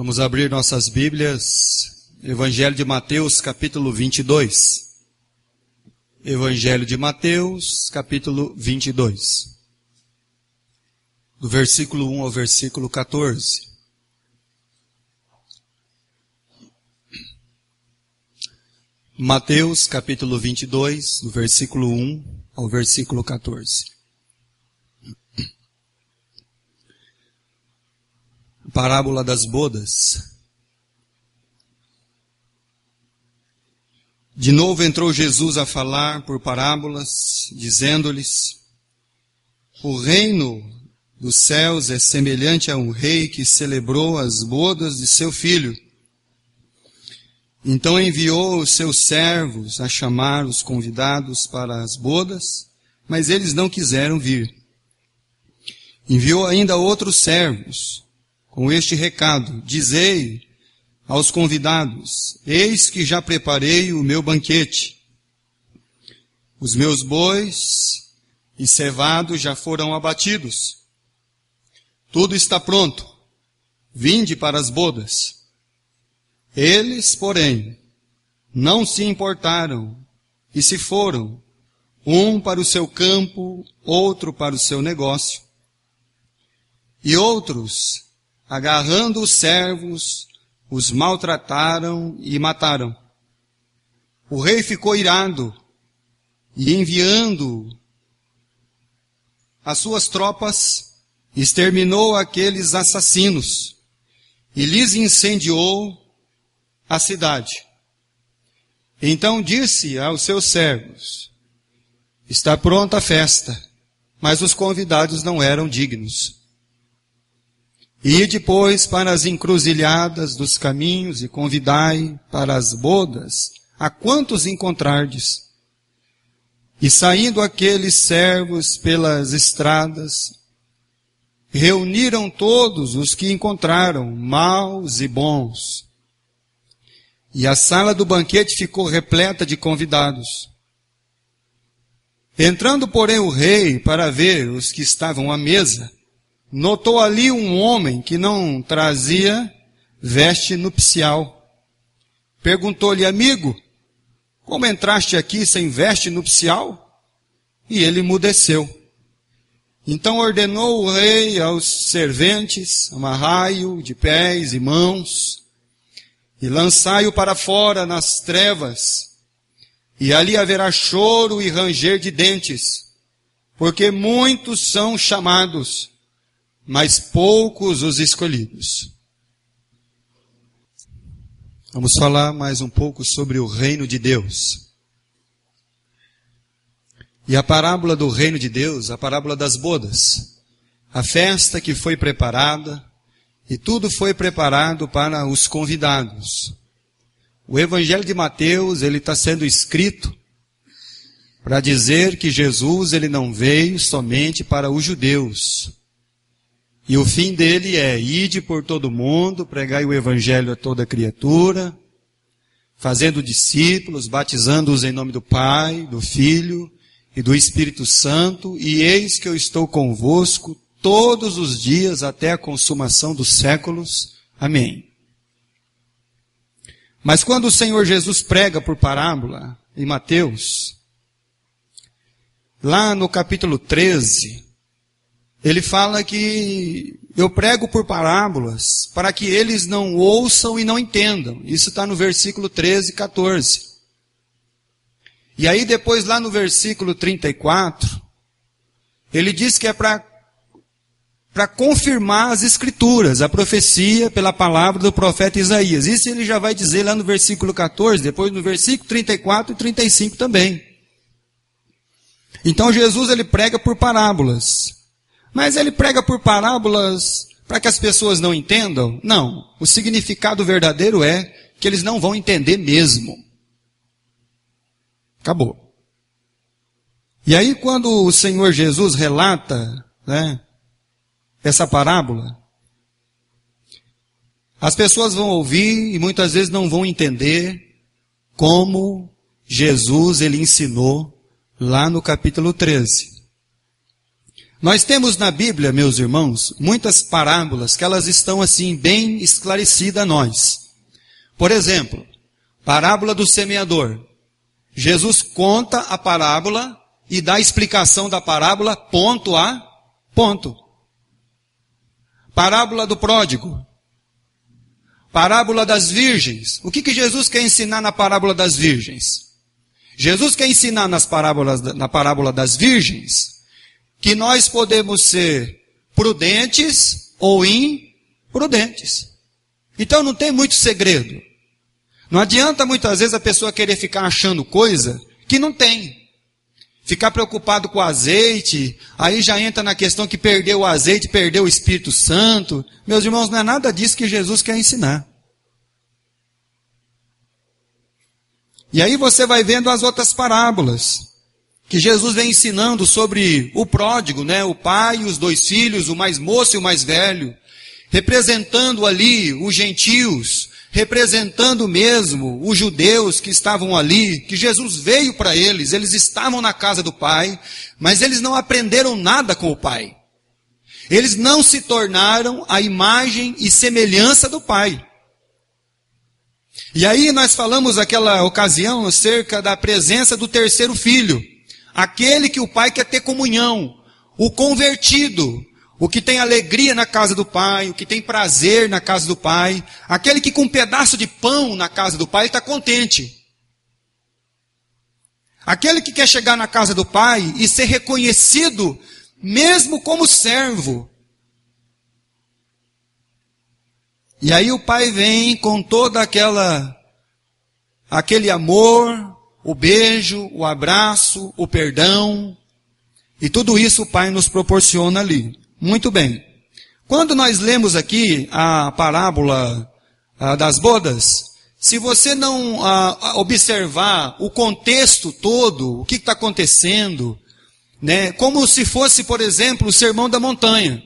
Vamos abrir nossas Bíblias, Evangelho de Mateus, capítulo 22. Evangelho de Mateus, capítulo 22. Do versículo 1 ao versículo 14. Mateus, capítulo 22, do versículo 1 ao versículo 14. Parábola das bodas. De novo entrou Jesus a falar por parábolas, dizendo-lhes: o reino dos céus é semelhante a um rei que celebrou as bodas de seu filho. Então enviou os seus servos a chamar os convidados para as bodas, mas eles não quiseram vir. Enviou ainda outros servos, com este recado: dizei aos convidados: eis que já preparei o meu banquete. Os meus bois e cevados já foram abatidos. Tudo está pronto. Vinde para as bodas. Eles, porém, não se importaram e se foram, um para o seu campo, outro para o seu negócio. E outros, agarrando os servos, os maltrataram e mataram. O rei ficou irado e, enviando as suas tropas, exterminou aqueles assassinos e lhes incendiou a cidade. Então disse aos seus servos: está pronta a festa, mas os convidados não eram dignos. E depois para as encruzilhadas dos caminhos e convidai para as bodas a quantos encontrardes. E saindo aqueles servos pelas estradas, reuniram todos os que encontraram, maus e bons. E a sala do banquete ficou repleta de convidados. Entrando, porém, o rei para ver os que estavam à mesa, notou ali um homem que não trazia veste nupcial. Perguntou-lhe: amigo, como entraste aqui sem veste nupcial? E ele emudeceu. Então ordenou o rei aos serventes: amarrai-o de pés e mãos e lançai-o para fora nas trevas, e ali haverá choro e ranger de dentes, porque muitos são chamados, mas poucos os escolhidos. Vamos falar mais um pouco sobre o reino de Deus. E a parábola do reino de Deus, a parábola das bodas, a festa que foi preparada, e tudo foi preparado para os convidados. O Evangelho de Mateus, ele está sendo escrito para dizer que Jesus, ele não veio somente para os judeus. E o fim dele é: ide por todo mundo, pregai o Evangelho a toda criatura, fazendo discípulos, batizando-os em nome do Pai, do Filho e do Espírito Santo, e eis que eu estou convosco todos os dias até a consumação dos séculos. Amém. Mas quando o Senhor Jesus prega por parábola, em Mateus, lá no capítulo 13, ele fala que eu prego por parábolas para que eles não ouçam e não entendam. Isso está no versículo 13 e 14. E aí depois lá no versículo 34, ele diz que é para confirmar as escrituras, a profecia pela palavra do profeta Isaías. Isso ele já vai dizer lá no versículo 14, depois no versículo 34 e 35 também. Então Jesus, ele prega por parábolas. Mas ele prega por parábolas para que as pessoas não entendam? Não. O significado verdadeiro é que eles não vão entender mesmo. Acabou. E aí quando o Senhor Jesus relata, essa parábola, as pessoas vão ouvir e muitas vezes não vão entender como Jesus, ele ensinou lá no capítulo 13. Nós temos na Bíblia, meus irmãos, muitas parábolas que elas estão assim bem esclarecidas a nós. Por exemplo, parábola do semeador. Jesus conta a parábola e dá a explicação da parábola ponto a ponto. Parábola do pródigo. Parábola das virgens. O que Jesus quer ensinar na parábola das virgens? Jesus quer ensinar na parábola das virgens que nós podemos ser prudentes ou imprudentes. Então não tem muito segredo. Não adianta muitas vezes a pessoa querer ficar achando coisa que não tem. Ficar preocupado com o azeite, aí já entra na questão que perdeu o azeite, perdeu o Espírito Santo. Meus irmãos, não é nada disso que Jesus quer ensinar. E aí você vai vendo as outras parábolas que Jesus vem ensinando sobre o pródigo, né? O pai e os dois filhos, o mais moço e o mais velho, representando ali os gentios, representando mesmo os judeus que estavam ali, que Jesus veio para eles estavam na casa do pai, mas eles não aprenderam nada com o pai. Eles não se tornaram a imagem e semelhança do pai. E aí nós falamos naquela ocasião acerca da presença do terceiro filho, aquele que o pai quer ter comunhão, o convertido, o que tem alegria na casa do pai, o que tem prazer na casa do pai, aquele que com um pedaço de pão na casa do pai está contente. Aquele que quer chegar na casa do pai e ser reconhecido mesmo como servo. E aí o pai vem com toda aquele amor, o beijo, o abraço, o perdão, e tudo isso o pai nos proporciona ali. Muito bem. Quando nós lemos aqui a parábola das bodas, se você não observar o contexto todo, o que está acontecendo, né, como se fosse, por exemplo, o Sermão da Montanha,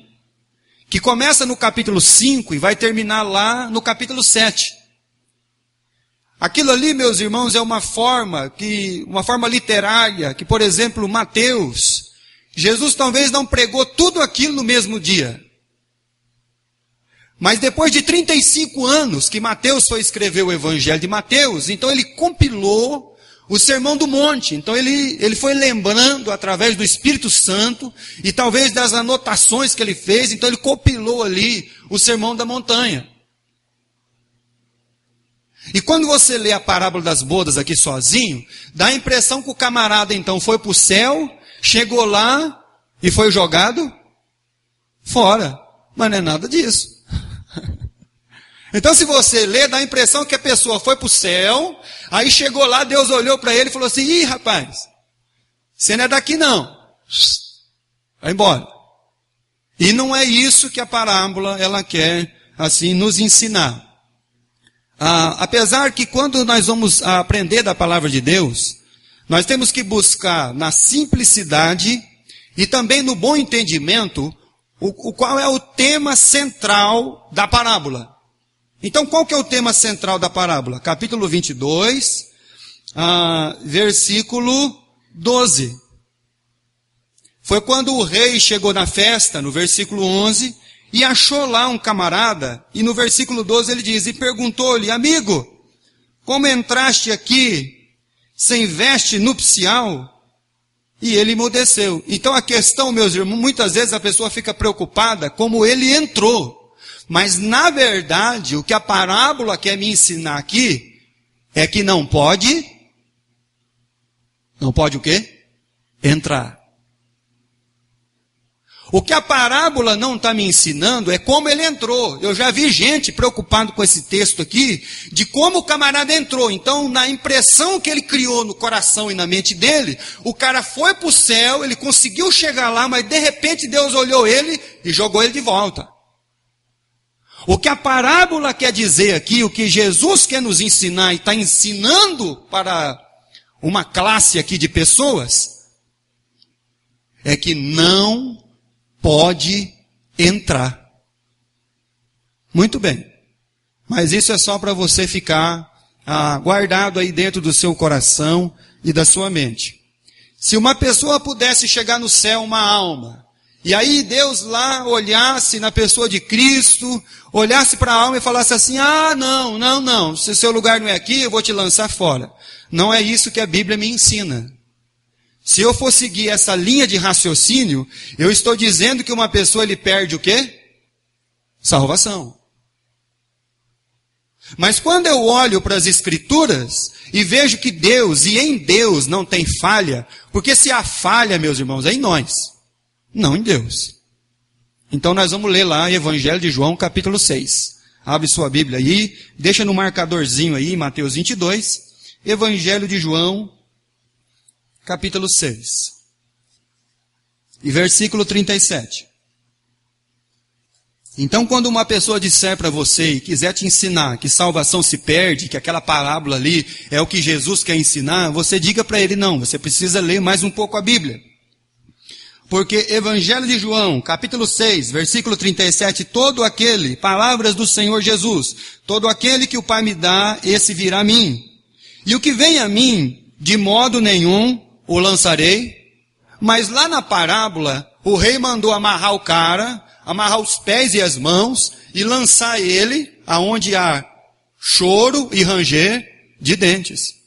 que começa no capítulo 5 e vai terminar lá no capítulo 7. Aquilo ali, meus irmãos, é uma forma literária, que, por exemplo, Mateus, Jesus talvez não pregou tudo aquilo no mesmo dia. Mas depois de 35 anos que Mateus foi escrever o Evangelho de Mateus, então ele compilou o Sermão do Monte. Então ele foi lembrando através do Espírito Santo e talvez das anotações que ele fez, então ele compilou ali o Sermão da Montanha. E quando você lê a parábola das bodas aqui sozinho, dá a impressão que o camarada então foi para o céu, chegou lá e foi jogado fora. Mas não é nada disso. Então se você lê, dá a impressão que a pessoa foi para o céu, aí chegou lá, Deus olhou para ele e falou assim: ih, rapaz, você não é daqui não. Vai embora. E não é isso que a parábola ela quer assim nos ensinar. Apesar que quando nós vamos aprender da palavra de Deus, nós temos que buscar na simplicidade e também no bom entendimento qual é o tema central da parábola. Então, qual que é o tema central da parábola? Capítulo 22, versículo 12. Foi quando o rei chegou na festa, no versículo 11, e achou lá um camarada, e no versículo 12 ele diz, e perguntou-lhe: amigo, como entraste aqui sem veste nupcial? E ele emudeceu. Então a questão, meus irmãos, muitas vezes a pessoa fica preocupada como ele entrou. Mas na verdade, o que a parábola quer me ensinar aqui, é que não pode o quê? Entrar. O que a parábola não está me ensinando é como ele entrou. Eu já vi gente preocupado com esse texto aqui, de como o camarada entrou. Então, na impressão que ele criou no coração e na mente dele, o cara foi para o céu, ele conseguiu chegar lá, mas de repente Deus olhou ele e jogou ele de volta. O que a parábola quer dizer aqui, o que Jesus quer nos ensinar e está ensinando para uma classe aqui de pessoas, é que não pode entrar. Muito bem. Mas isso é só para você ficar guardado aí dentro do seu coração e da sua mente. Se uma pessoa pudesse chegar no céu, uma alma, E aí Deus lá olhasse na pessoa de Cristo, olhasse para a alma e falasse assim, não, se seu lugar não é aqui, eu vou te lançar fora. Não é isso que a Bíblia me ensina. Se eu for seguir essa linha de raciocínio, eu estou dizendo que uma pessoa ele perde o quê? Salvação. Mas quando eu olho para as Escrituras e vejo que Deus e em Deus não tem falha, porque se há falha, meus irmãos, é em nós, não em Deus. Então nós vamos ler lá Evangelho de João, capítulo 6. Abre sua Bíblia aí, deixa no marcadorzinho aí, Mateus 22, Evangelho de João, capítulo 6. E versículo 37. Então, quando uma pessoa disser para você e quiser te ensinar que salvação se perde, que aquela parábola ali é o que Jesus quer ensinar, você diga para ele, não, você precisa ler mais um pouco a Bíblia. Porque Evangelho de João, capítulo 6, versículo 37, todo aquele, palavras do Senhor Jesus, todo aquele que o Pai me dá, esse virá a mim. E o que vem a mim, de modo nenhum o lançarei. Mas lá na parábola, o rei mandou amarrar o cara, amarrar os pés e as mãos e lançar ele aonde há choro e ranger de dentes.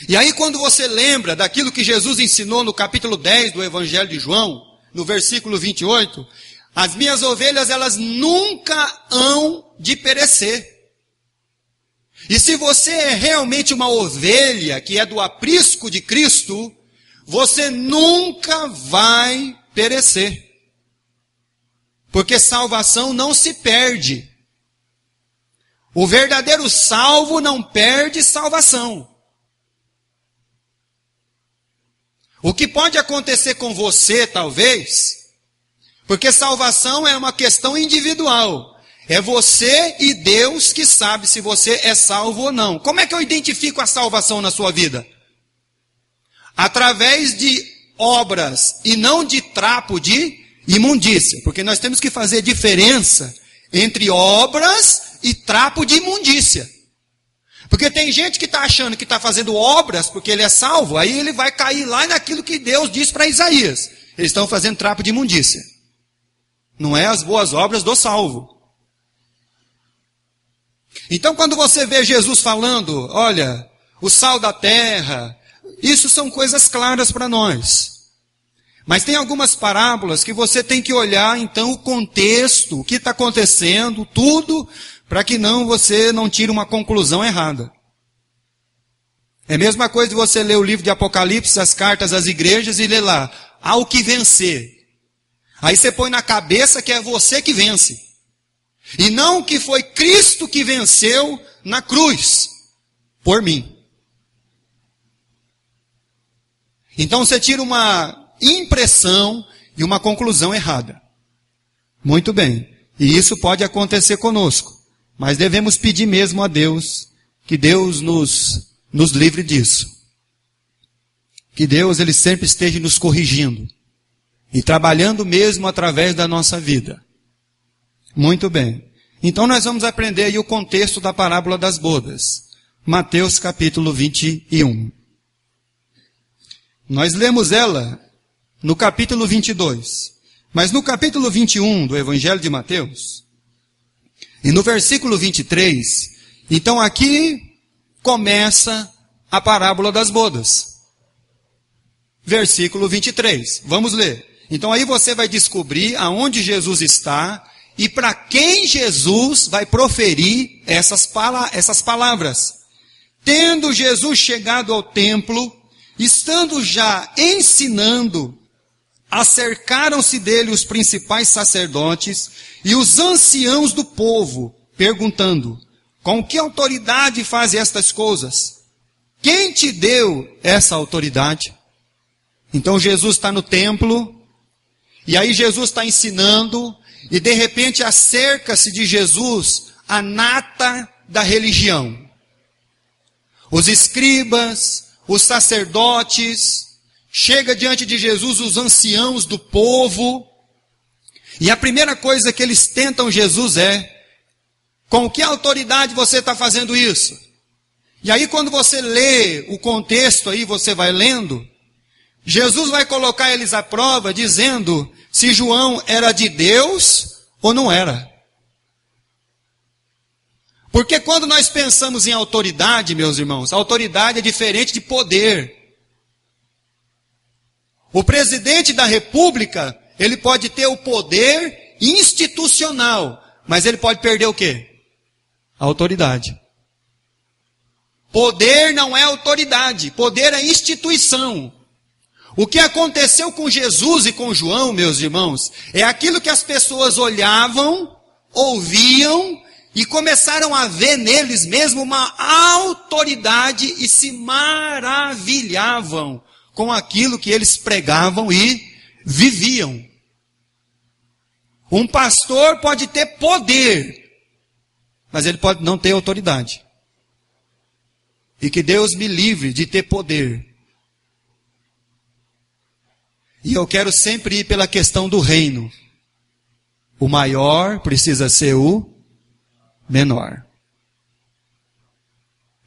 E aí quando você lembra daquilo que Jesus ensinou no capítulo 10 do Evangelho de João, no versículo 28, as minhas ovelhas elas nunca hão de perecer. E se você é realmente uma ovelha que é do aprisco de Cristo, você nunca vai perecer. Porque salvação não se perde. O verdadeiro salvo não perde salvação. O que pode acontecer com você, talvez, porque salvação é uma questão individual. É você e Deus que sabe se você é salvo ou não. Como é que eu identifico a salvação na sua vida? Através de obras e não de trapo de imundícia, porque nós temos que fazer diferença entre obras e trapo de imundícia. Porque tem gente que está achando que está fazendo obras porque ele é salvo, aí ele vai cair lá naquilo que Deus disse para Isaías. Eles estão fazendo trapo de imundícia. Não é as boas obras do salvo. Então quando você vê Jesus falando, olha, o sal da terra, isso são coisas claras para nós. Mas tem algumas parábolas que você tem que olhar, então, o contexto, o que está acontecendo, tudo, para que você não tire uma conclusão errada. É a mesma coisa de você ler o livro de Apocalipse, as cartas às igrejas, e ler lá, há o que vencer. Aí você põe na cabeça que é você que vence. E não que foi Cristo que venceu na cruz, por mim. Então você tira uma impressão e uma conclusão errada. Muito bem. E isso pode acontecer conosco. Mas devemos pedir mesmo a Deus que Deus nos livre disso. Que Deus ele sempre esteja nos corrigindo. E trabalhando mesmo através da nossa vida. Muito bem. Então nós vamos aprender aí o contexto da parábola das bodas. Mateus capítulo 21. Nós lemos ela no capítulo 22. Mas no capítulo 21 do Evangelho de Mateus, e no versículo 23, então aqui começa a parábola das bodas. Versículo 23. Vamos ler. Então aí você vai descobrir aonde Jesus está e para quem Jesus vai proferir essas palavras. Tendo Jesus chegado ao templo, estando já ensinando, acercaram-se dele os principais sacerdotes e os anciãos do povo, perguntando, com que autoridade faz estas coisas? Quem te deu essa autoridade? Então Jesus está no templo, e aí Jesus está ensinando, e de repente acerca-se de Jesus a nata da religião. Os escribas, os sacerdotes, chega diante de Jesus os anciãos do povo, e a primeira coisa que eles tentam Jesus é, com que autoridade você está fazendo isso? E aí quando você lê o contexto aí, você vai lendo, Jesus vai colocar eles à prova dizendo, se João era de Deus ou não era. Porque quando nós pensamos em autoridade, meus irmãos, autoridade é diferente de poder. O presidente da República, ele pode ter o poder institucional, mas ele pode perder o quê? A autoridade. Poder não é autoridade, poder é instituição. O que aconteceu com Jesus e com João, meus irmãos, é aquilo que as pessoas olhavam, ouviam e começaram a ver neles mesmo uma autoridade e se maravilhavam com aquilo que eles pregavam e viviam. Um pastor pode ter poder, mas ele pode não ter autoridade. E que Deus me livre de ter poder. E eu quero sempre ir pela questão do reino. O maior precisa ser o menor.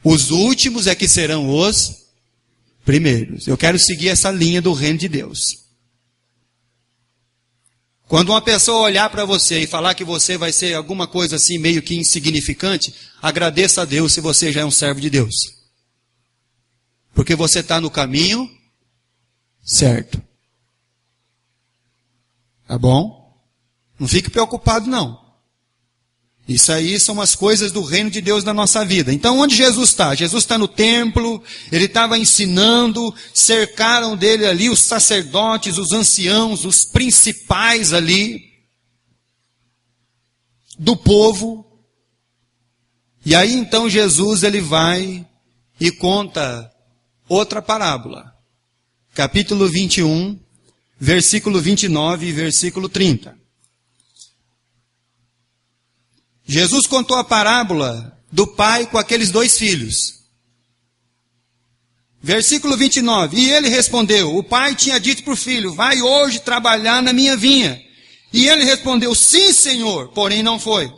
Os últimos é que serão os primeiros. Eu quero seguir essa linha do reino de Deus. Quando uma pessoa olhar para você e falar que você vai ser alguma coisa assim meio que insignificante, agradeça a Deus se você já é um servo de Deus. Porque você está no caminho certo. Tá bom? Não fique preocupado não. Isso aí são as coisas do reino de Deus na nossa vida. Então onde Jesus está? Jesus está no templo, ele estava ensinando, cercaram dele ali os sacerdotes, os anciãos, os principais ali do povo. E aí então Jesus ele vai e conta outra parábola. Capítulo 21, versículo 29 e versículo 30. Jesus contou a parábola do pai com aqueles dois filhos. Versículo 29. E ele respondeu, o pai tinha dito para o filho, vai hoje trabalhar na minha vinha. E ele respondeu, sim, senhor, porém não foi.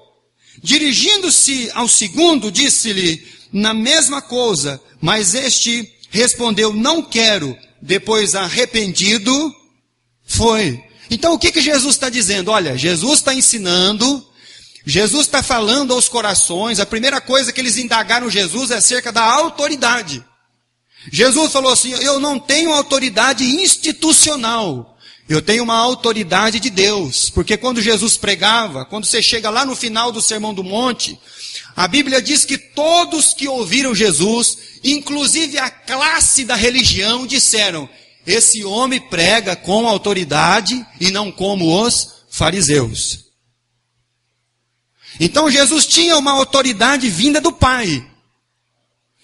Dirigindo-se ao segundo, disse-lhe na mesma coisa, mas este respondeu, não quero. Depois, arrependido, foi. Então, o que Jesus está dizendo? Olha, Jesus está ensinando, Jesus está falando aos corações, a primeira coisa que eles indagaram Jesus é acerca da autoridade. Jesus falou assim, eu não tenho autoridade institucional, eu tenho uma autoridade de Deus. Porque quando Jesus pregava, quando você chega lá no final do Sermão do Monte, a Bíblia diz que todos que ouviram Jesus, inclusive a classe da religião, disseram, esse homem prega com autoridade e não como os fariseus. Então Jesus tinha uma autoridade vinda do Pai.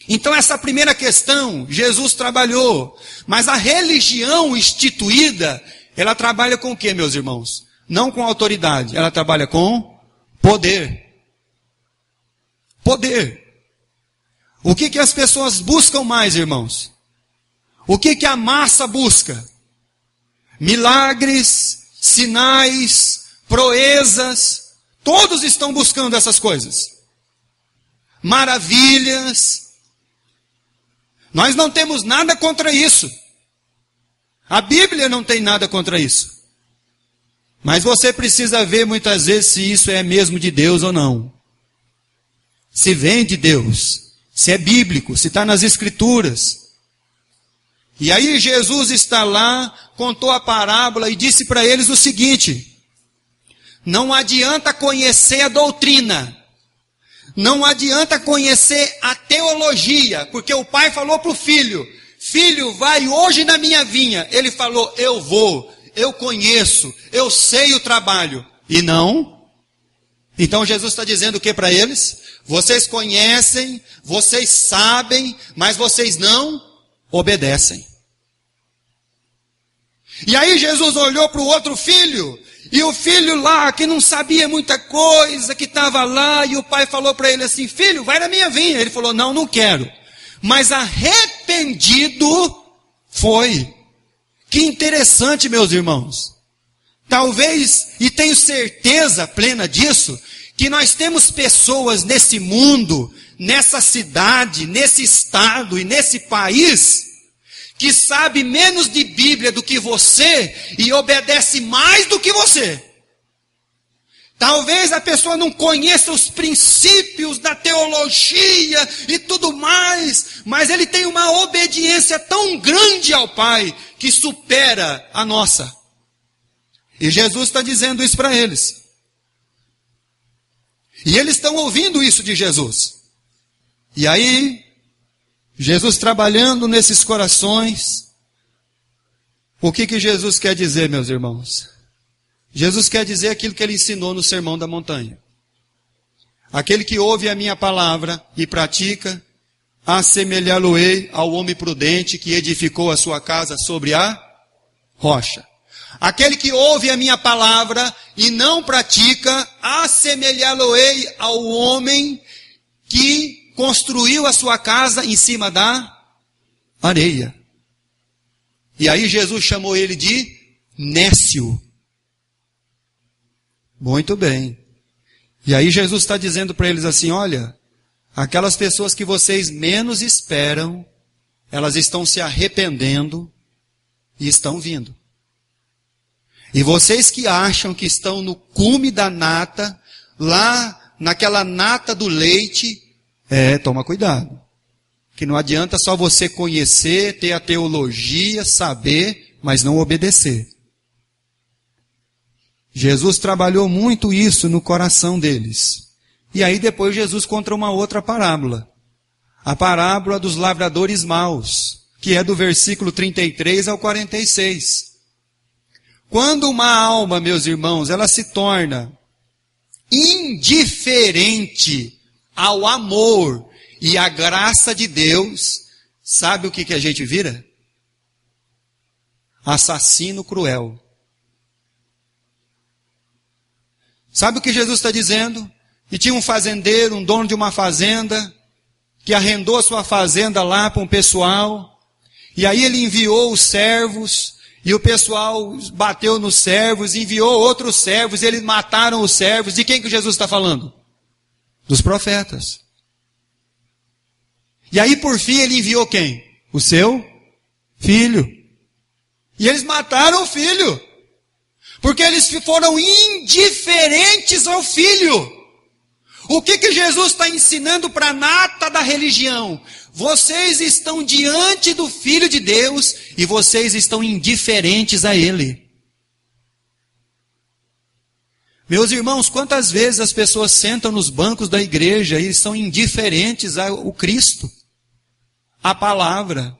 Então essa primeira questão, Jesus trabalhou. Mas a religião instituída, ela trabalha com o quê, meus irmãos? Não com autoridade, ela trabalha com poder. Poder. O que as pessoas buscam mais, irmãos? O que a massa busca? Milagres, sinais, proezas. Todos estão buscando essas coisas. Maravilhas. Nós não temos nada contra isso. A Bíblia não tem nada contra isso. Mas você precisa ver muitas vezes se isso é mesmo de Deus ou não. Se vem de Deus, se é bíblico, se está nas Escrituras. E aí Jesus está lá, contou a parábola e disse para eles o seguinte, não adianta conhecer a doutrina, não adianta conhecer a teologia, porque o pai falou para o filho, filho, vai hoje na minha vinha. Ele falou, eu vou, eu conheço, eu sei o trabalho. E não. Então Jesus está dizendo o que para eles? Vocês conhecem, vocês sabem, mas vocês não obedecem. E aí Jesus olhou para o outro filho, e o filho lá, que não sabia muita coisa, que estava lá, e o pai falou para ele assim, filho, vai na minha vinha. Ele falou, não quero. Mas arrependido foi. Que interessante, meus irmãos. Talvez, e tenho certeza plena disso, que nós temos pessoas nesse mundo, nessa cidade, nesse estado e nesse país, que sabe menos de Bíblia do que você e obedece mais do que você. Talvez a pessoa não conheça os princípios da teologia e tudo mais, mas ele tem uma obediência tão grande ao Pai que supera a nossa. E Jesus está dizendo isso para eles. E eles estão ouvindo isso de Jesus. E aí, Jesus trabalhando nesses corações, o que Jesus quer dizer, meus irmãos? Jesus quer dizer aquilo que ele ensinou no Sermão da Montanha. Aquele que ouve a minha palavra e pratica, assemelhá-lo-ei ao homem prudente que edificou a sua casa sobre a rocha. Aquele que ouve a minha palavra e não pratica, assemelhá-lo-ei ao homem que construiu a sua casa em cima da areia. E aí Jesus chamou ele de nécio. Muito bem. E aí Jesus está dizendo para eles assim, olha, aquelas pessoas que vocês menos esperam, elas estão se arrependendo e estão vindo. E vocês que acham que estão no cume da nata, lá naquela nata do leite, toma cuidado. Que não adianta só você conhecer, ter a teologia, saber, mas não obedecer. Jesus trabalhou muito isso no coração deles. E aí depois Jesus conta uma outra parábola. A parábola dos lavradores maus, que é do versículo 33 ao 46. Quando uma alma, meus irmãos, ela se torna indiferente ao amor e à graça de Deus, sabe o que a gente vira? Assassino cruel. Sabe o que Jesus está dizendo? E tinha um fazendeiro, um dono de uma fazenda, que arrendou a sua fazenda lá para um pessoal, e aí ele enviou os servos, e o pessoal bateu nos servos, enviou outros servos, e eles mataram os servos. De quem que Jesus está falando? Dos profetas. E aí por fim ele enviou quem? O seu filho. E eles mataram o filho. Porque eles foram indiferentes ao filho. O que Jesus está ensinando para a nata da religião? Vocês estão diante do Filho de Deus e vocês estão indiferentes a Ele. Meus irmãos, quantas vezes as pessoas sentam nos bancos da igreja e são indiferentes ao Cristo, à palavra?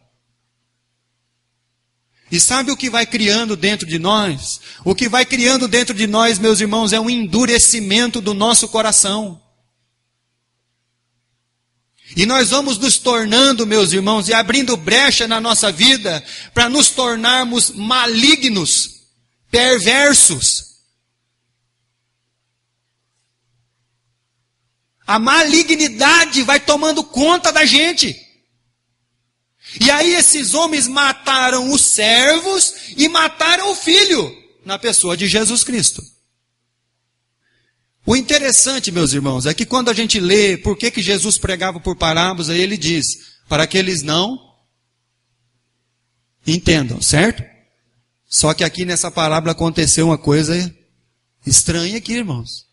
E sabe o que vai criando dentro de nós? O que vai criando dentro de nós, meus irmãos, é um endurecimento do nosso coração. E nós vamos nos tornando, meus irmãos, e abrindo brecha na nossa vida para nos tornarmos malignos, perversos. A malignidade vai tomando conta da gente. E aí esses homens mataram os servos e mataram o filho, na pessoa de Jesus Cristo. O interessante, meus irmãos, é que quando a gente lê por que Jesus pregava por parábolas, aí ele diz, para que eles não entendam, certo? Só que aqui nessa parábola aconteceu uma coisa estranha aqui, irmãos.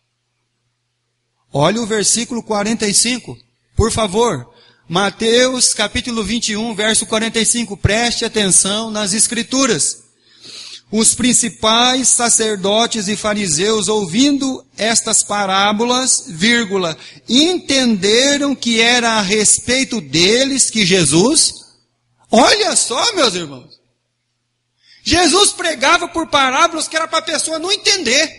Olha o versículo 45, por favor. Mateus capítulo 21, verso 45, preste atenção nas escrituras. Os principais sacerdotes e fariseus, ouvindo estas parábolas, entenderam que era a respeito deles que Jesus... Olha só, meus irmãos. Jesus pregava por parábolas que era para a pessoa não entender.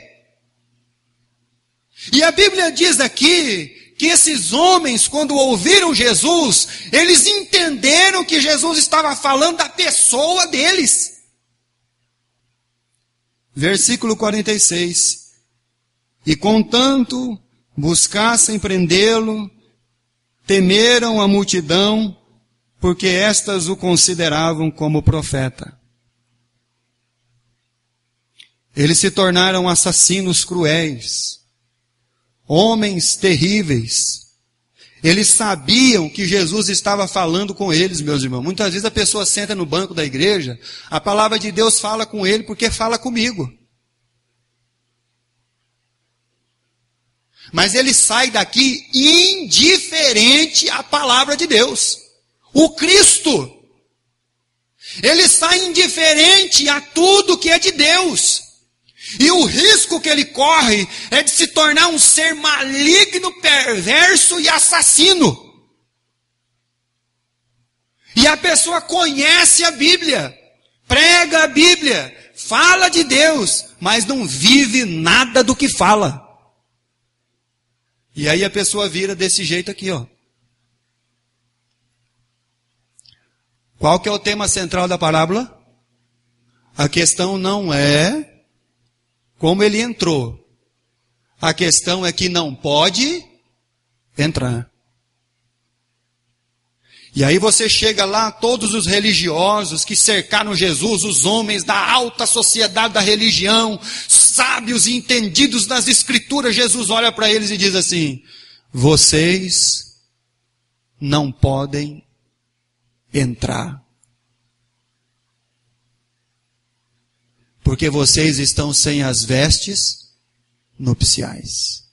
E a Bíblia diz aqui que esses homens, quando ouviram Jesus, eles entenderam que Jesus estava falando da pessoa deles. Versículo 46. E contanto buscassem prendê-lo, temeram a multidão, porque estas o consideravam como profeta. Eles se tornaram assassinos cruéis, homens terríveis. Eles sabiam que Jesus estava falando com eles, meus irmãos. Muitas vezes a pessoa senta no banco da igreja, a palavra de Deus fala com ele porque fala comigo. Mas ele sai daqui indiferente à palavra de Deus. O Cristo. Ele sai indiferente a tudo que é de Deus. E o risco que ele corre é de se tornar um ser maligno, perverso e assassino. E a pessoa conhece a Bíblia, prega a Bíblia, fala de Deus, mas não vive nada do que fala. E aí a pessoa vira desse jeito aqui, ó. Qual que é o tema central da parábola? A questão não é como ele entrou. A questão é que não pode entrar. E aí você chega lá, todos os religiosos que cercaram Jesus, os homens da alta sociedade da religião, sábios e entendidos nas escrituras, Jesus olha para eles e diz assim: vocês não podem entrar. Porque vocês estão sem as vestes nupciais.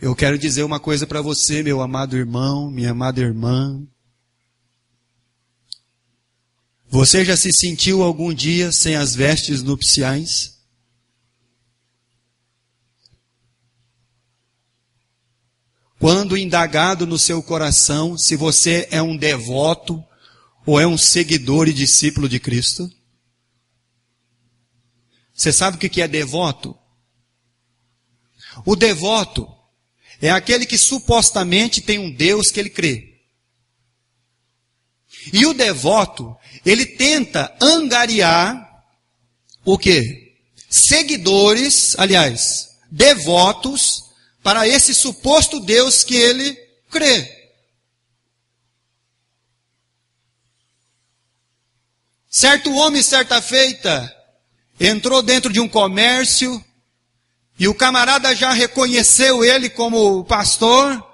Eu quero dizer uma coisa para você, meu amado irmão, minha amada irmã. Você já se sentiu algum dia sem as vestes nupciais? Quando indagado no seu coração se você é um devoto ou é um seguidor e discípulo de Cristo? Você sabe o que é devoto? O devoto é aquele que supostamente tem um Deus que ele crê. E o devoto, ele tenta angariar o quê? Seguidores, aliás, devotos para esse suposto Deus que ele crê. Certo homem, certa feita, entrou dentro de um comércio e o camarada já reconheceu ele como pastor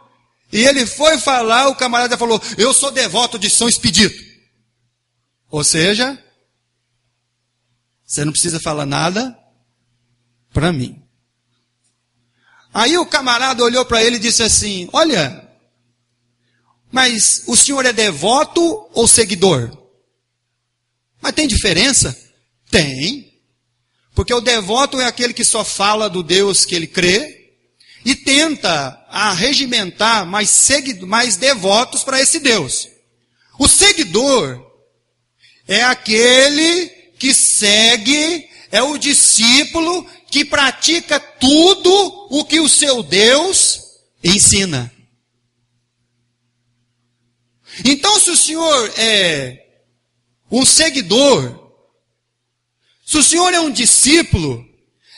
e ele foi falar, o camarada falou: eu sou devoto de São Expedito. Ou seja, você não precisa falar nada para mim. Aí o camarada olhou para ele e disse assim: olha, mas o senhor é devoto ou seguidor? Mas tem diferença? Tem. Porque o devoto é aquele que só fala do Deus que ele crê e tenta arregimentar mais devotos para esse Deus. O seguidor é aquele que segue, é o discípulo que pratica tudo o que o seu Deus ensina. Então, se o senhor é um seguidor, se o senhor é um discípulo,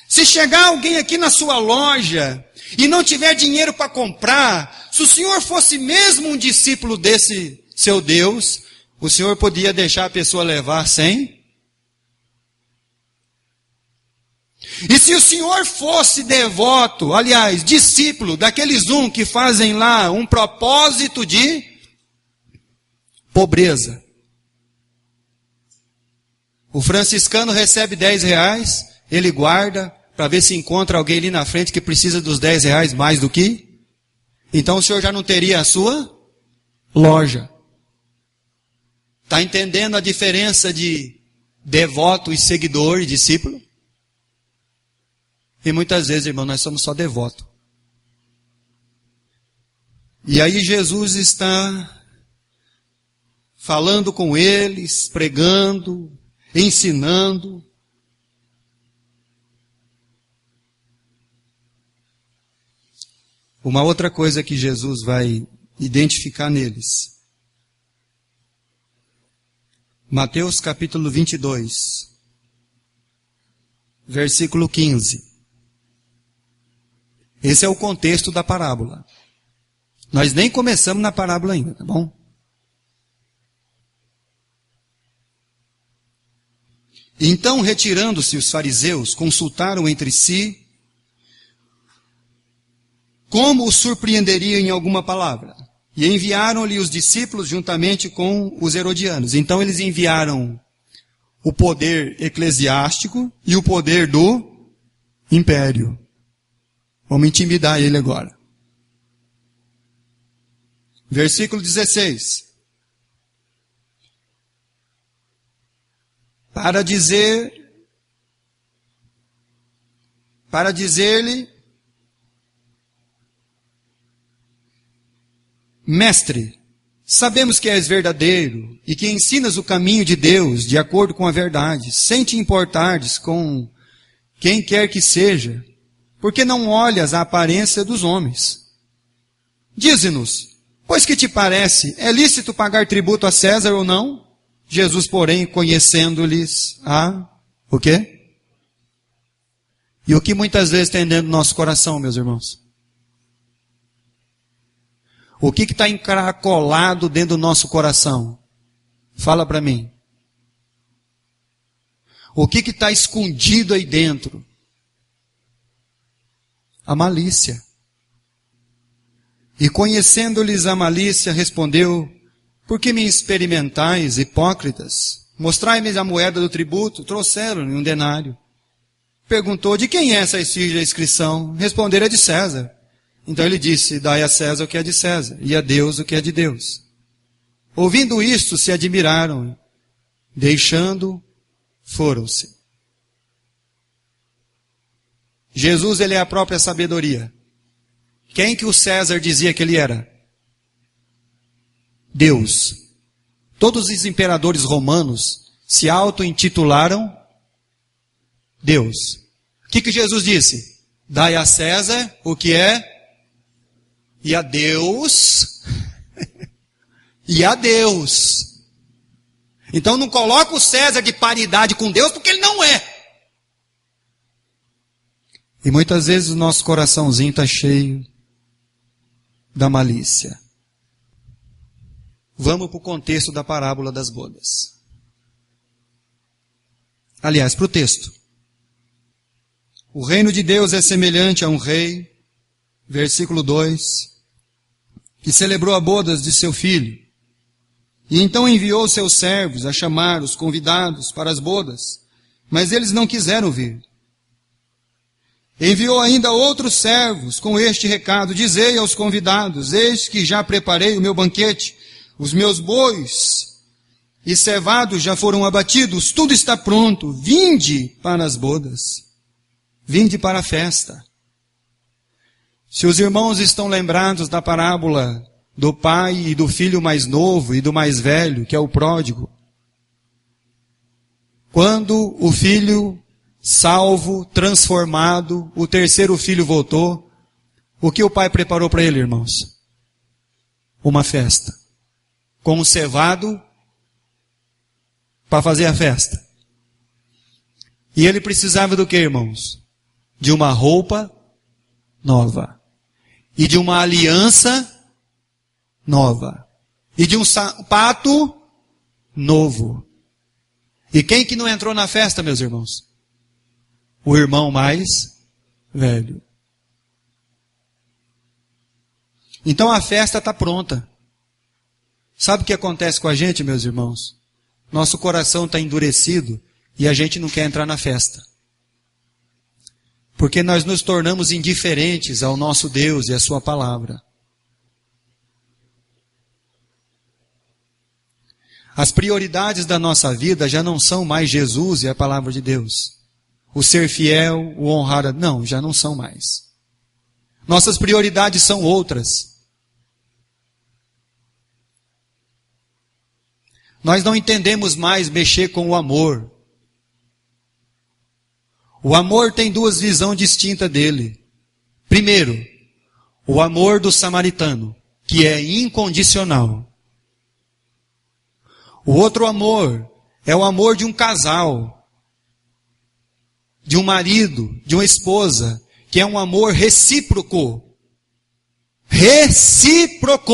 se chegar alguém aqui na sua loja e não tiver dinheiro para comprar, se o senhor fosse mesmo um discípulo desse seu Deus, o senhor podia deixar a pessoa levar sem? E se o senhor fosse devoto, aliás, discípulo daqueles que fazem lá um propósito de pobreza, o franciscano recebe 10 reais, ele guarda para ver se encontra alguém ali na frente que precisa dos 10 reais mais do que. Então o senhor já não teria a sua loja. Está entendendo a diferença de devoto e seguidor e discípulo? E muitas vezes, irmão, nós somos só devoto. E aí Jesus está falando com eles, pregando, ensinando. Uma outra coisa que Jesus vai identificar neles. Mateus capítulo 22, versículo 15. Esse é o contexto da parábola. Nós nem começamos na parábola ainda, tá bom? Então, retirando-se os fariseus, consultaram entre si como o surpreenderia em alguma palavra. E enviaram-lhe os discípulos juntamente com os herodianos. Então eles enviaram o poder eclesiástico e o poder do império. Vamos intimidar ele agora. Versículo 16. Para dizer-lhe, Mestre, sabemos que és verdadeiro e que ensinas o caminho de Deus de acordo com a verdade, sem te importares com quem quer que seja, porque não olhas a aparência dos homens. Dize-nos, pois que te parece, é lícito pagar tributo a César ou não? Jesus, porém, conhecendo-lhes o quê? E o que muitas vezes tem dentro do nosso coração, meus irmãos? O que está encaracolado dentro do nosso coração? Fala para mim. O que está escondido aí dentro? A malícia. E conhecendo-lhes a malícia, respondeu, por que me experimentais, hipócritas? Mostrai-me a moeda do tributo. Trouxeram-lhe um denário. Perguntou, de quem é essa inscrição? Responderam, é de César. Então ele disse, dai a César o que é de César, e a Deus o que é de Deus. Ouvindo isto, se admiraram, deixando, foram-se. Jesus, ele é a própria sabedoria. Quem que o César dizia que ele era? Deus. Todos os imperadores romanos se auto-intitularam Deus. O que Jesus disse? Dai a César o que é e a Deus, e a Deus. Então não coloca o César de paridade com Deus, porque ele não é. E muitas vezes o nosso coraçãozinho está cheio da malícia. Vamos para o contexto da parábola das bodas. Aliás, para o texto. O reino de Deus é semelhante a um rei, versículo 2, que celebrou a bodas de seu filho. E então enviou seus servos a chamar os convidados para as bodas, mas eles não quiseram vir. Enviou ainda outros servos com este recado, dizei aos convidados, eis que já preparei o meu banquete, os meus bois e cevados já foram abatidos, tudo está pronto, vinde para as bodas, vinde para a festa. Se os irmãos estão lembrados da parábola do pai e do filho mais novo e do mais velho, que é o pródigo, quando o filho salvo, transformado, o terceiro filho voltou, o que o pai preparou para ele, irmãos? Uma festa. Com um cevado para fazer a festa. E ele precisava do que, irmãos? De uma roupa nova. E de uma aliança nova. E de um sapato novo. E quem que não entrou na festa, meus irmãos? O irmão mais velho. Então a festa está pronta. Sabe o que acontece com a gente, meus irmãos? Nosso coração está endurecido e a gente não quer entrar na festa. Porque nós nos tornamos indiferentes ao nosso Deus e à sua palavra. As prioridades da nossa vida já não são mais Jesus e a palavra de Deus. O ser fiel, o honrar, não, já não são mais. Nossas prioridades são outras. Nós não entendemos mais mexer com o amor. O amor tem duas visões distintas dele. Primeiro, o amor do samaritano, que é incondicional. O outro amor é o amor de um casal, de um marido, de uma esposa, que é um amor recíproco. Recíproco.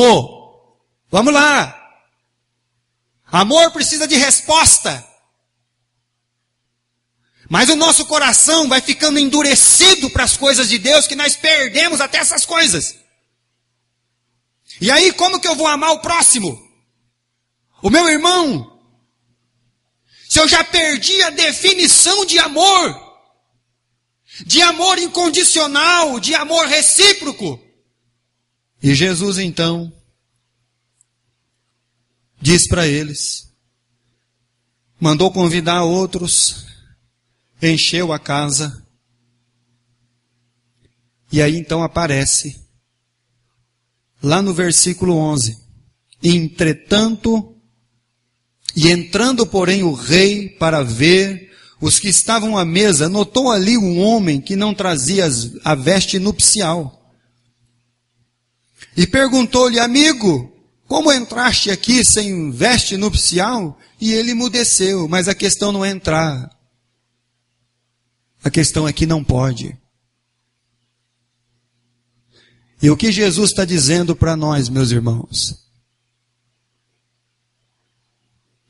Vamos lá. Amor precisa de resposta. Mas o nosso coração vai ficando endurecido para as coisas de Deus, que nós perdemos até essas coisas. E aí, como que eu vou amar o próximo? O meu irmão? Se eu já perdi a definição de amor incondicional, de amor recíproco. E Jesus então diz para eles, mandou convidar outros, encheu a casa, e aí então aparece, lá no versículo 11, entretanto, e entrando porém o rei para ver os que estavam à mesa, notou ali um homem que não trazia a veste nupcial, e perguntou-lhe, amigo, como entraste aqui sem veste nupcial? E ele emudeceu, mas a questão não é entrar. A questão é que não pode. E o que Jesus está dizendo para nós, meus irmãos?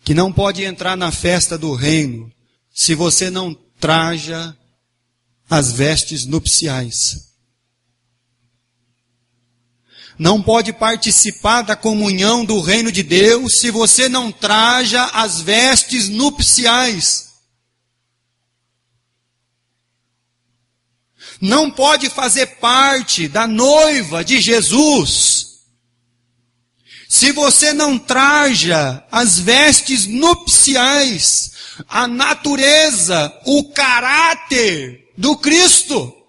Que não pode entrar na festa do reino se você não traja as vestes nupciais. Não pode participar da comunhão do reino de Deus se você não traja as vestes nupciais. Não pode fazer parte da noiva de Jesus se você não traja as vestes nupciais, a natureza, o caráter do Cristo.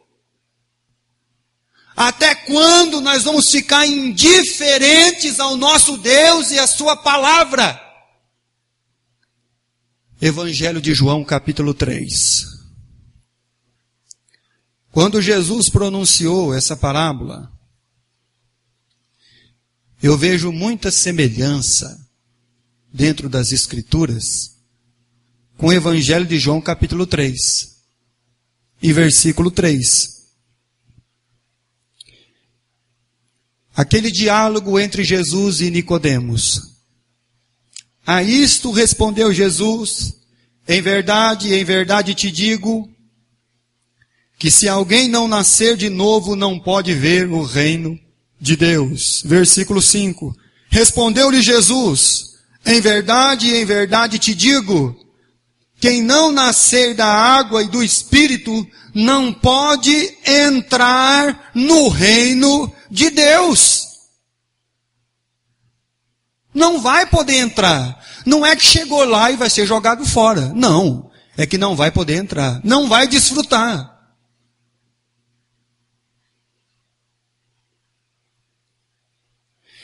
Até quando nós vamos ficar indiferentes ao nosso Deus e à sua palavra? Evangelho de João, capítulo 3. Quando Jesus pronunciou essa parábola, eu vejo muita semelhança dentro das Escrituras com o Evangelho de João, capítulo 3, e versículo 3. Aquele diálogo entre Jesus e Nicodemos. A isto respondeu Jesus, em verdade te digo, que se alguém não nascer de novo, não pode ver o reino de Deus. Versículo 5. Respondeu-lhe Jesus, em verdade te digo, quem não nascer da água e do Espírito, não pode entrar no reino de Deus. Não vai poder entrar. Não é que chegou lá e vai ser jogado fora. Não. É que não vai poder entrar. Não vai desfrutar.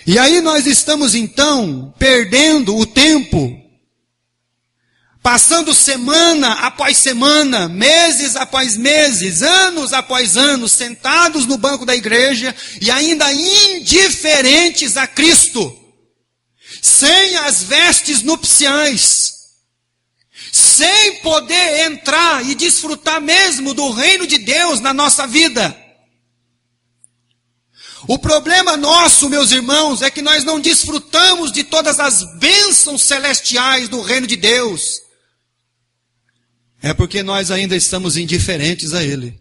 E aí nós estamos então perdendo o tempo, passando semana após semana, meses após meses, anos após anos, sentados no banco da igreja e ainda indiferentes a Cristo, sem as vestes nupciais, sem poder entrar e desfrutar mesmo do reino de Deus na nossa vida. O problema nosso, meus irmãos, é que nós não desfrutamos de todas as bênçãos celestiais do reino de Deus. É porque nós ainda estamos indiferentes a Ele.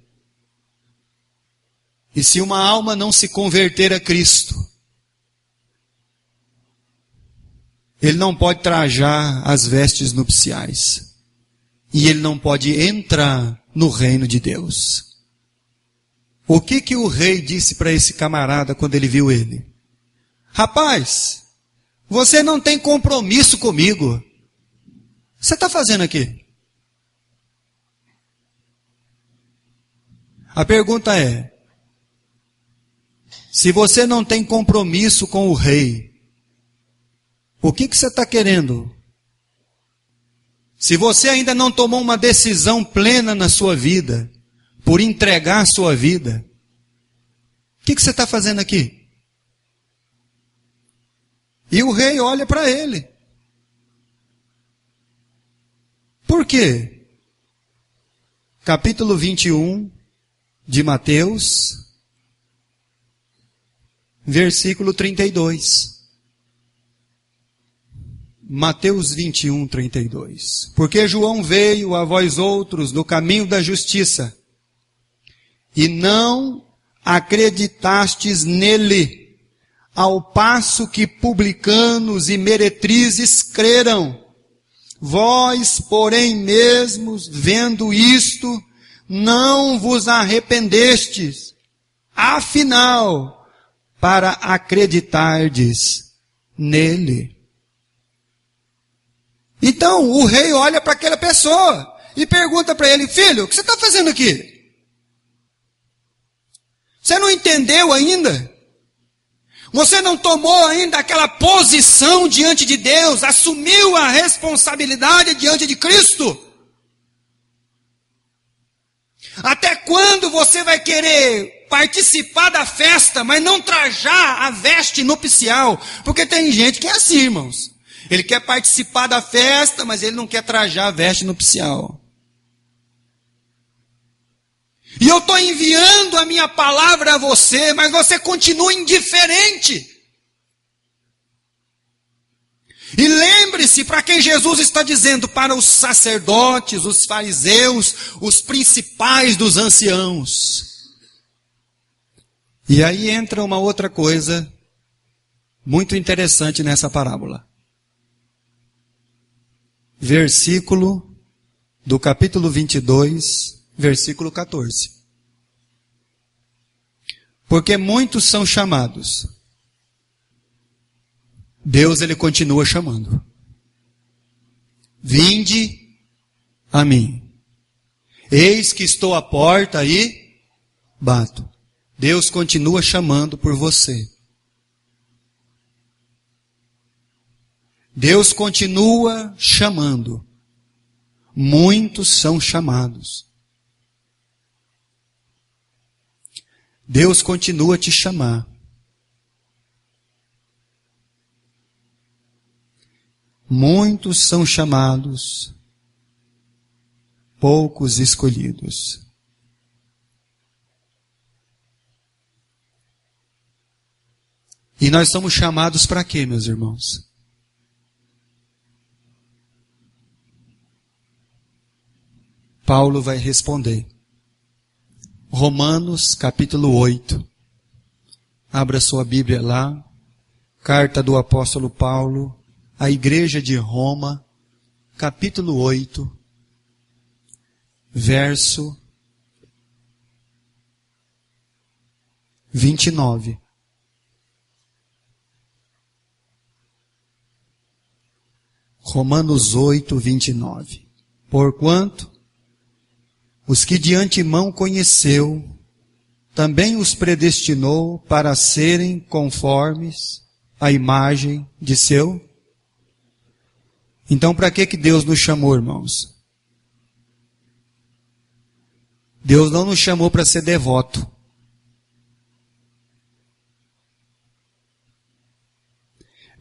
E se uma alma não se converter a Cristo, ele não pode trajar as vestes nupciais. E ele não pode entrar no reino de Deus. O que o rei disse para esse camarada quando ele viu ele? Rapaz, você não tem compromisso comigo. O que você está fazendo aqui? A pergunta é, se você não tem compromisso com o rei, o que você está querendo? Se você ainda não tomou uma decisão plena na sua vida, por entregar a sua vida, o que você está fazendo aqui? E o rei olha para ele. Por quê? Capítulo 21 de Mateus, versículo 32. Mateus 21, 32. Porque João veio a vós outros no caminho da justiça, e não acreditastes nele, ao passo que publicanos e meretrizes creram. Vós, porém, mesmos, vendo isto, não vos arrependestes, afinal, para acreditardes nele. Então, o rei olha para aquela pessoa e pergunta para ele: filho, o que você está fazendo aqui? Você não entendeu ainda? Você não tomou ainda aquela posição diante de Deus, assumiu a responsabilidade diante de Cristo? Até quando você vai querer participar da festa, mas não trajar a veste nupcial? Porque tem gente que é assim, irmãos. Ele quer participar da festa, mas ele não quer trajar a veste nupcial. E eu estou enviando a minha palavra a você, mas você continua indiferente. E lembre-se, para quem Jesus está dizendo: para os sacerdotes, os fariseus, os principais dos anciãos. E aí entra uma outra coisa muito interessante nessa parábola. Versículo do capítulo 22, versículo 14. Porque muitos são chamados. Deus, ele continua chamando. Vinde a mim. Eis que estou à porta e bato. Deus continua chamando por você. Deus continua chamando. Muitos são chamados. Deus continua a te chamar. Muitos são chamados, poucos escolhidos. E nós somos chamados para quê, meus irmãos? Paulo vai responder. Romanos capítulo 8. Abra sua Bíblia lá. Carta do apóstolo Paulo à igreja de Roma, capítulo 8, verso 29. Romanos 8, 29. Porquanto os que de antemão conheceu, também os predestinou para serem conformes à imagem de seu. Então, para que Deus nos chamou, irmãos? Deus não nos chamou para ser devoto.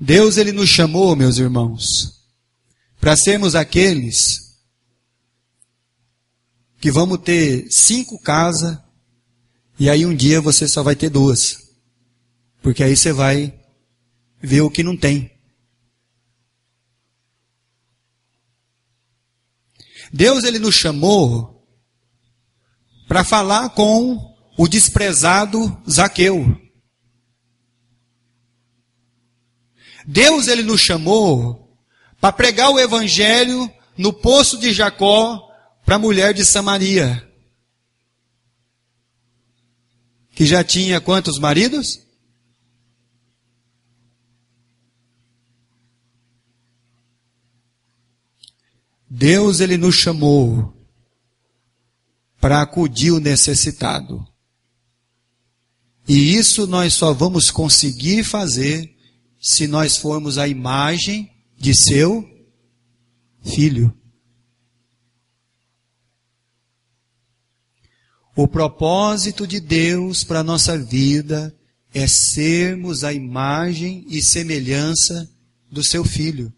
Deus, ele nos chamou, meus irmãos, para sermos aqueles que vamos ter 5 casas, e aí um dia você só vai ter 2. Porque aí você vai ver o que não tem. Deus, ele nos chamou para falar com o desprezado Zaqueu. Deus, ele nos chamou para pregar o evangelho no poço de Jacó para a mulher de Samaria, que já tinha quantos maridos? Deus, ele nos chamou para acudir o necessitado. E isso nós só vamos conseguir fazer se nós formos a imagem de seu filho. O propósito de Deus para a nossa vida é sermos a imagem e semelhança do seu filho.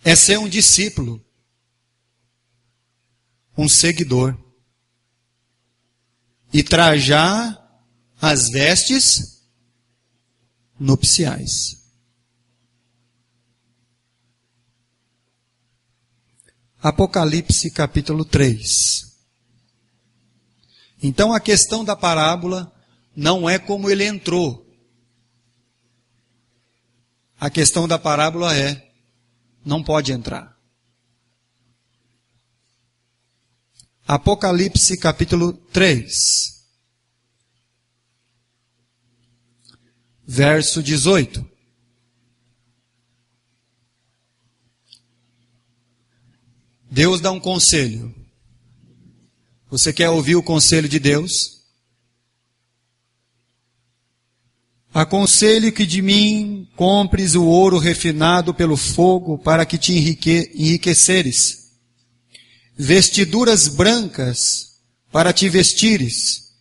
É ser um discípulo, um seguidor, e trajar as vestes nupciais. Apocalipse capítulo 3. Então a questão da parábola não é como ele entrou. A questão da parábola é, não pode entrar. Apocalipse capítulo 3. Verso 18. Deus dá um conselho. Você quer ouvir o conselho de Deus? Aconselho que de mim compres o ouro refinado pelo fogo para que te enriqueceres, vestiduras brancas para te vestires,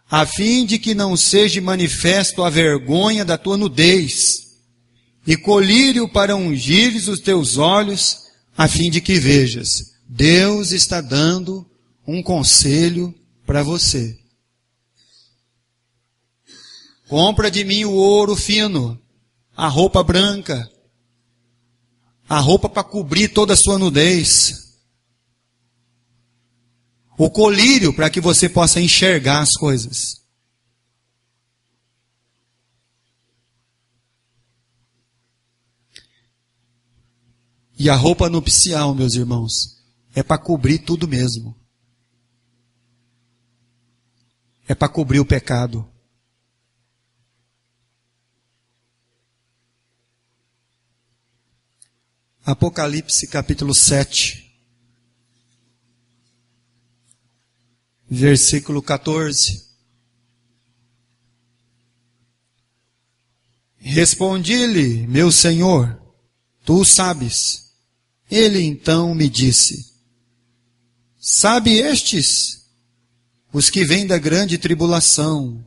a fim de que não seja manifesto a vergonha da tua nudez, e colírio para ungires os teus olhos, a fim de que vejas. Deus está dando um conselho para você. Compra de mim o ouro fino, a roupa branca, a roupa para cobrir toda a sua nudez, o colírio para que você possa enxergar as coisas. E a roupa nupcial, meus irmãos, é para cobrir tudo mesmo. É para cobrir o pecado. Apocalipse capítulo 7, versículo 14. Respondi-lhe, meu Senhor, tu sabes. Ele então me disse, sabe estes, os que vêm da grande tribulação,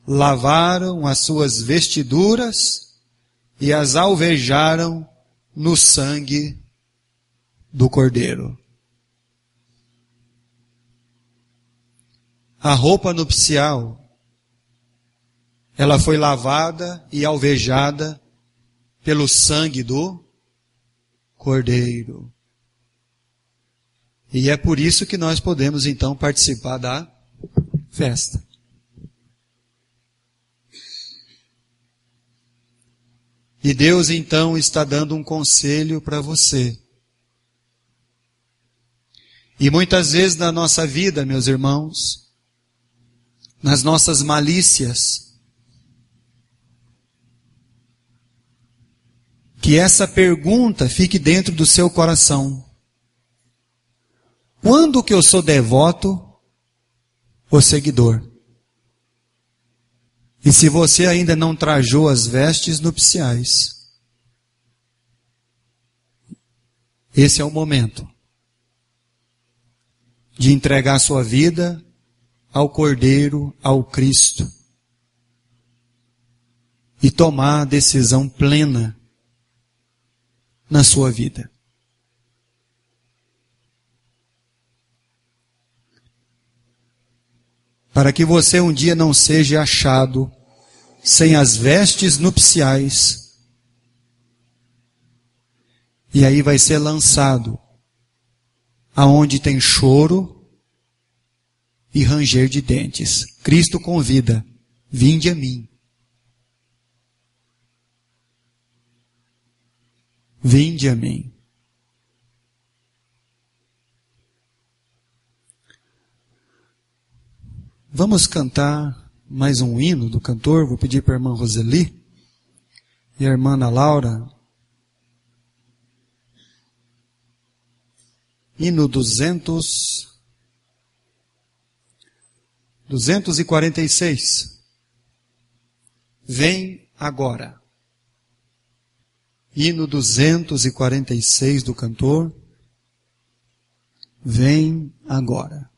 lavaram as suas vestiduras e as alvejaram no sangue do Cordeiro. A roupa nupcial, ela foi lavada e alvejada pelo sangue do Cordeiro. E é por isso que nós podemos então participar da festa. E Deus então está dando um conselho para você. E muitas vezes na nossa vida, meus irmãos, nas nossas malícias, que essa pergunta fique dentro do seu coração. Quando que eu sou devoto ou seguidor? E se você ainda não trajou as vestes nupciais, esse é o momento de entregar sua vida ao Cordeiro, ao Cristo, e tomar a decisão plena na sua vida. Para que você um dia não seja achado sem as vestes nupciais. E aí vai ser lançado aonde tem choro e ranger de dentes. Cristo convida, vinde a mim. Vinde a mim. Vamos cantar mais um hino do cantor. Vou pedir para a irmã Roseli e a irmã Ana Laura. Hino 246. Vem agora. Hino 246 do cantor. Vem agora.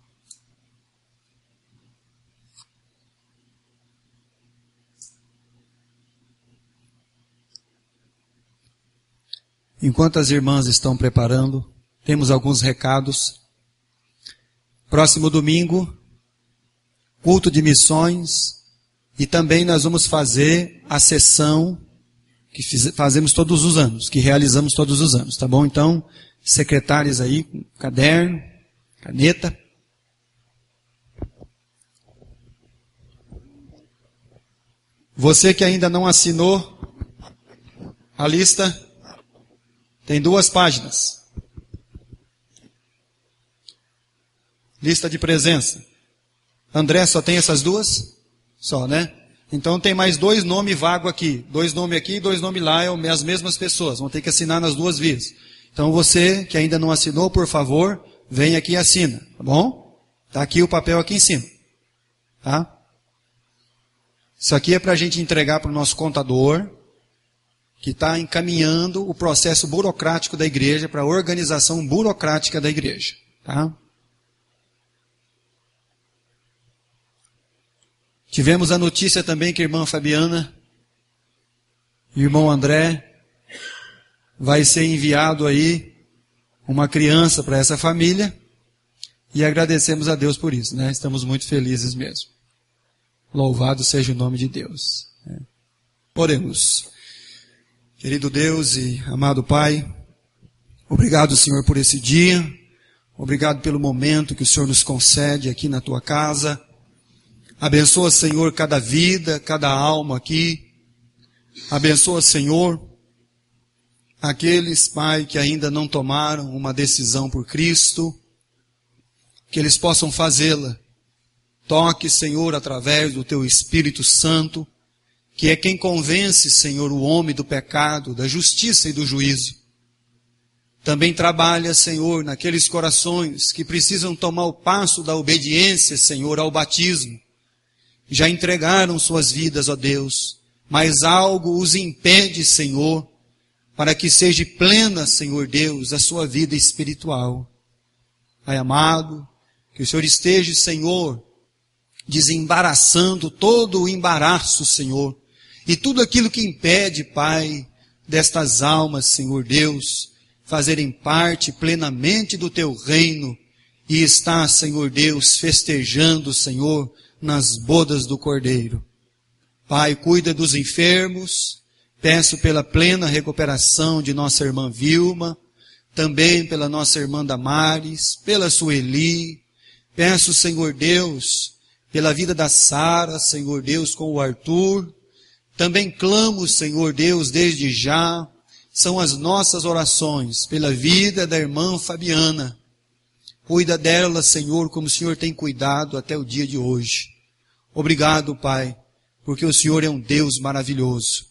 Enquanto as irmãs estão preparando, temos alguns recados. Próximo domingo, culto de missões, E também nós vamos fazer a sessão que fazemos todos os anos, que realizamos todos os anos, tá bom? Então, secretários aí, com caderno, caneta. Você que ainda não assinou a lista, tem 2 páginas. Lista de presença. André, só tem essas 2? Só, né? Então tem mais 2 nomes vagos aqui. 2 nomes aqui e 2 nomes lá, as mesmas pessoas. Vão ter que assinar nas 2 vias. Então você que ainda não assinou, por favor, vem aqui e assina. Tá bom? Tá aqui o papel aqui em cima. Tá? Isso aqui é para a gente entregar para o nosso contador, que está encaminhando o processo burocrático da igreja, para a organização burocrática da igreja. Tá? Tivemos a notícia também que a irmã Fabiana e o irmão André vai ser enviado aí uma criança para essa família, e agradecemos a Deus por isso, né? Estamos muito felizes mesmo. Louvado seja o nome de Deus. Oremos. Querido Deus e amado Pai, obrigado, Senhor, por esse dia. Obrigado pelo momento que o Senhor nos concede aqui na Tua casa. Abençoa, Senhor, cada vida, cada alma aqui. Abençoa, Senhor, aqueles, Pai, que ainda não tomaram uma decisão por Cristo, que eles possam fazê-la. Toque, Senhor, através do Teu Espírito Santo, que é quem convence, Senhor, o homem do pecado, da justiça e do juízo. Também trabalha, Senhor, naqueles corações que precisam tomar o passo da obediência, Senhor, ao batismo. Já entregaram suas vidas, ó Deus, mas algo os impede, Senhor, para que seja plena, Senhor Deus, a sua vida espiritual. Pai amado, que o Senhor esteja, Senhor, desembaraçando todo o embaraço, Senhor, e tudo aquilo que impede, Pai, destas almas, Senhor Deus, fazerem parte plenamente do Teu reino e estar, Senhor Deus, festejando, Senhor, nas bodas do Cordeiro. Pai, cuida dos enfermos, peço pela plena recuperação de nossa irmã Vilma, também pela nossa irmã Damares, pela Sueli, peço, Senhor Deus, pela vida da Sara, Senhor Deus, com o Arthur, também clamo, Senhor Deus, desde já, são as nossas orações, pela vida da irmã Fabiana. Cuida dela, Senhor, como o Senhor tem cuidado até o dia de hoje. Obrigado, Pai, porque o Senhor é um Deus maravilhoso.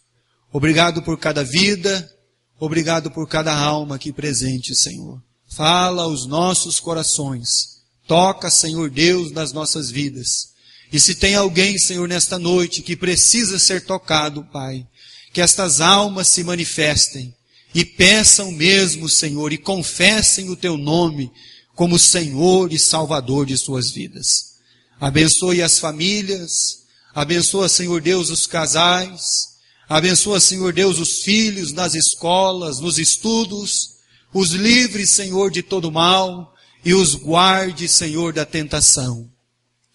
Obrigado por cada vida, obrigado por cada alma aqui presente, Senhor. Fala aos nossos corações. Toca, Senhor Deus, nas nossas vidas. E se tem alguém, Senhor, nesta noite que precisa ser tocado, Pai, que estas almas se manifestem e peçam mesmo, Senhor, e confessem o Teu nome como Senhor e Salvador de suas vidas. Abençoe as famílias, abençoa, Senhor Deus, os casais, abençoa, Senhor Deus, os filhos nas escolas, nos estudos, os livre, Senhor, de todo mal e os guarde, Senhor, da tentação.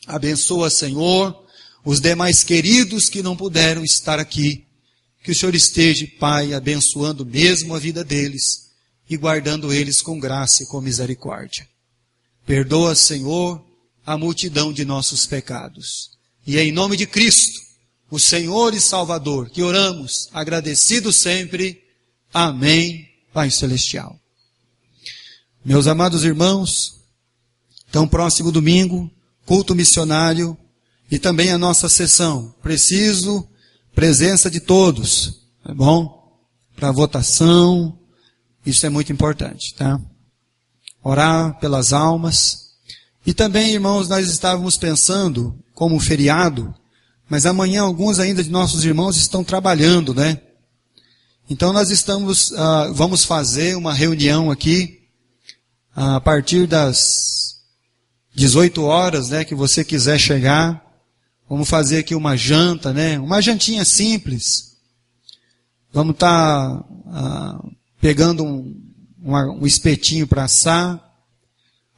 Abençoa, Senhor, os demais queridos que não puderam estar aqui. Que o Senhor esteja, Pai, abençoando mesmo a vida deles e guardando eles com graça e com misericórdia. Perdoa, Senhor, a multidão de nossos pecados. E é em nome de Cristo, o Senhor e Salvador, que oramos, agradecidos sempre. Amém, Pai Celestial. Meus amados irmãos, então próximo domingo, culto missionário e também a nossa sessão. Preciso presença de todos, tá bom? Para votação, isso é muito importante, tá? Orar pelas almas. E também, irmãos, nós estávamos pensando, como feriado, mas amanhã alguns ainda de nossos irmãos estão trabalhando, né? Então nós vamos fazer uma reunião aqui, a partir das 18 horas, né, que você quiser chegar. Vamos fazer aqui uma janta, né? Uma jantinha simples. Vamos estar pegando um espetinho para assar.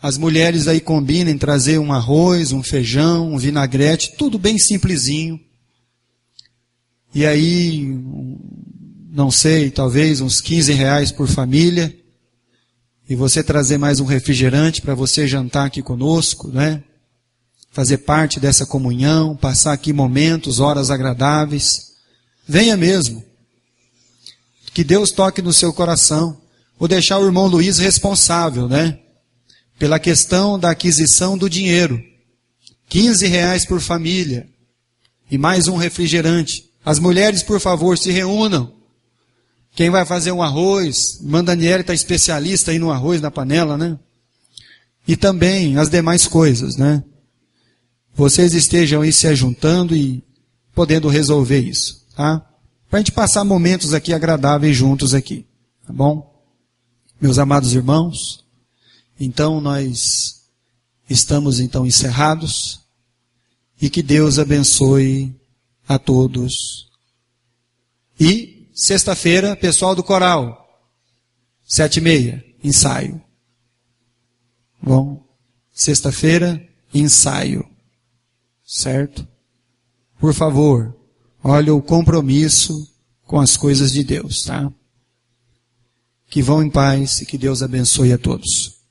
As mulheres aí combinem trazer um arroz, um feijão, um vinagrete, tudo bem simplesinho. E aí, não sei, talvez uns R$15 por família. E você trazer mais um refrigerante para você jantar aqui conosco, né? Fazer parte dessa comunhão, passar aqui momentos, horas agradáveis. Venha mesmo. Que Deus toque no seu coração. Vou deixar o irmão Luiz responsável, né? Pela questão da aquisição do dinheiro. R$15 por família. E mais um refrigerante. As mulheres, por favor, se reúnam. Quem vai fazer um arroz? Irmã Daniela está especialista aí no arroz, na panela, né? E também as demais coisas, né? Vocês estejam aí se ajuntando e podendo resolver isso, tá? Para a gente passar momentos aqui agradáveis juntos aqui, tá bom? Meus amados irmãos, então nós estamos então encerrados e que Deus abençoe a todos. E sexta-feira, pessoal do coral, 7h30, ensaio. Bom, sexta-feira, ensaio. Certo? Por favor, olha o compromisso com as coisas de Deus, tá? Que vão em paz e que Deus abençoe a todos.